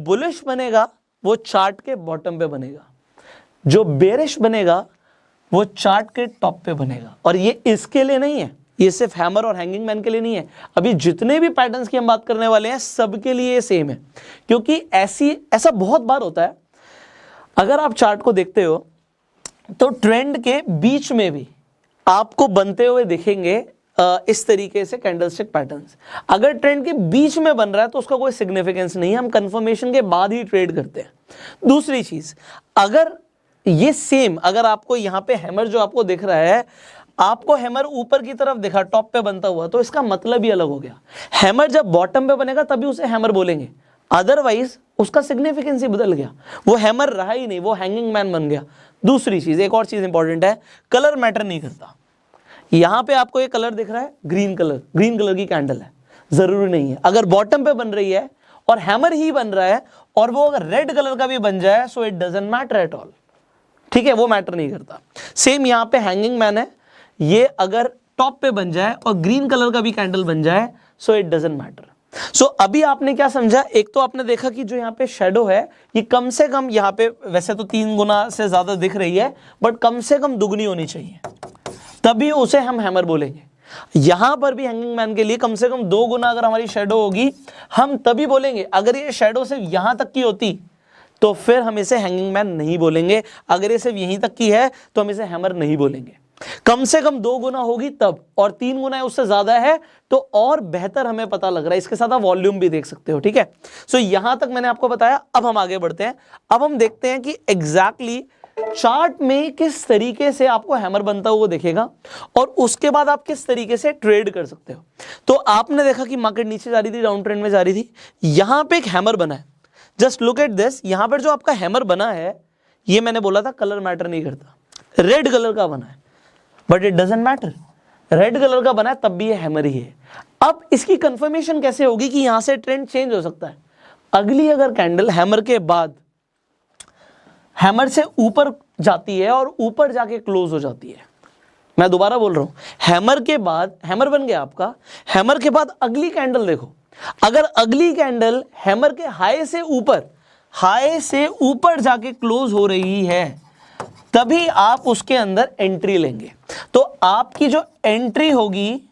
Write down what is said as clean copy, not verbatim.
Bullish बनेगा वो chart के बॉटम पे बनेगा, जो बेरिश बनेगा वो चार्ट के टॉप पे बनेगा। और ये इसके लिए नहीं है, ये सिर्फ हैमर और हैंगिंग मैन के लिए नहीं है, अभी जितने भी पैटर्न्स की हम बात करने वाले हैं सबके लिए ये सेम है। क्योंकि ऐसा बहुत बार होता है, अगर आप चार्ट को देखते हो तो ट्रेंड के बीच में भी आपको बनते हुए दिखेंगे इस तरीके से कैंडलस्टिक पैटर्न्स। अगर ट्रेंड के बीच में बन रहा है तो उसका कोई सिग्निफिकेंस नहीं है, हम कंफर्मेशन के बाद ही ट्रेड करते हैं। दूसरी चीज, अगर ये सेम, अगर आपको यहां पे हैमर जो आपको दिख रहा है, आपको हैमर ऊपर की तरफ दिखा टॉप पे बनता हुआ, तो इसका मतलब ही अलग हो गया। हैमर जब बॉटम पे बनेगा तभी उसे हैमर बोलेंगे, अदरवाइज उसका सिग्निफिकेंस ही बदल गया, वो हैमर रहा ही नहीं, वो हैंगिंग मैन बन गया। दूसरी चीज, एक और चीज इंपॉर्टेंट है, कलर मैटर नहीं करता। यहां पे आपको ये कलर दिख रहा है ग्रीन कलर की कैंडल है, जरूरी नहीं है अगर बॉटम पे बन रही है और हैमर ही बन रहा है और वो अगर रेड कलर का भी बन जाए, so it doesn't matter at all. ठीक है, वो मैटर नहीं करता। सेम यहां पे हैंगिंग मैन है, ये अगर टॉप पे बन जाए और ग्रीन कलर का भी कैंडल बन जाए, सो इट डजंट मैटर। सो अभी आपने क्या समझा, एक तो आपने देखा कि जो यहाँ पे शेडो है ये कम से कम यहाँ पे वैसे तो 3 गुना से ज्यादा दिख रही है, बट कम से कम दुगनी होनी चाहिए, तभी उसे हम हैमर बोलेंगे। यहां पर भी हैंगिंग मैन के लिए कम से कम 2 गुना अगर हमारी शेडो होगी, हम तभी बोलेंगे। अगर ये शेडो सिर्फ यहां तक की होती तो फिर हम इसे हैंगिंग मैन नहीं बोलेंगे, अगर ये सिर्फ यहीं तक की है तो हम इसे हैमर नहीं बोलेंगे। कम से कम 2 गुना होगी तब, और 3 गुना उससे ज्यादा है तो और बेहतर हमें पता लग रहा है। इसके साथ आप वॉल्यूम भी देख सकते हो। ठीक है, सो यहां तक मैंने आपको बताया। अब हम आगे बढ़ते हैं, अब हम देखते हैं कि एग्जैक्टली चार्ट में किस तरीके से आपको हैमर बनता हुआ दिखेगा और उसके बाद आप किस तरीके से ट्रेड कर सकते हो। तो आपने देखा कि मार्केट नीचे जा रही थी, डाउन ट्रेंड में जा रही थी, यहां पे एक हैमर बना है। जस्ट लुक एट दिस, यहां पर जो आपका हैमर बना है, ये मैंने बोला था कलर मैटर नहीं करता, रेड कलर का बना है, but it doesn't matter, red colour का बना है तब भी ये हैमर ही है। अब इसकी कंफर्मेशन कैसे होगी कि यहां से ट्रेंड चेंज हो सकता है। अगली अगर कैंडल हैमर के बाद हैमर से ऊपर जाती है और ऊपर जाके क्लोज हो जाती है, मैं दोबारा बोल रहा हूं, हैमर के बाद, हैमर बन गया आपका, हैमर के बाद अगली कैंडल देखो, अगर अगली कैंडल हैमर के हाई से ऊपर जाके क्लोज हो रही है, तभी आप उसके अंदर एंट्री लेंगे। तो आपकी जो एंट्री होगी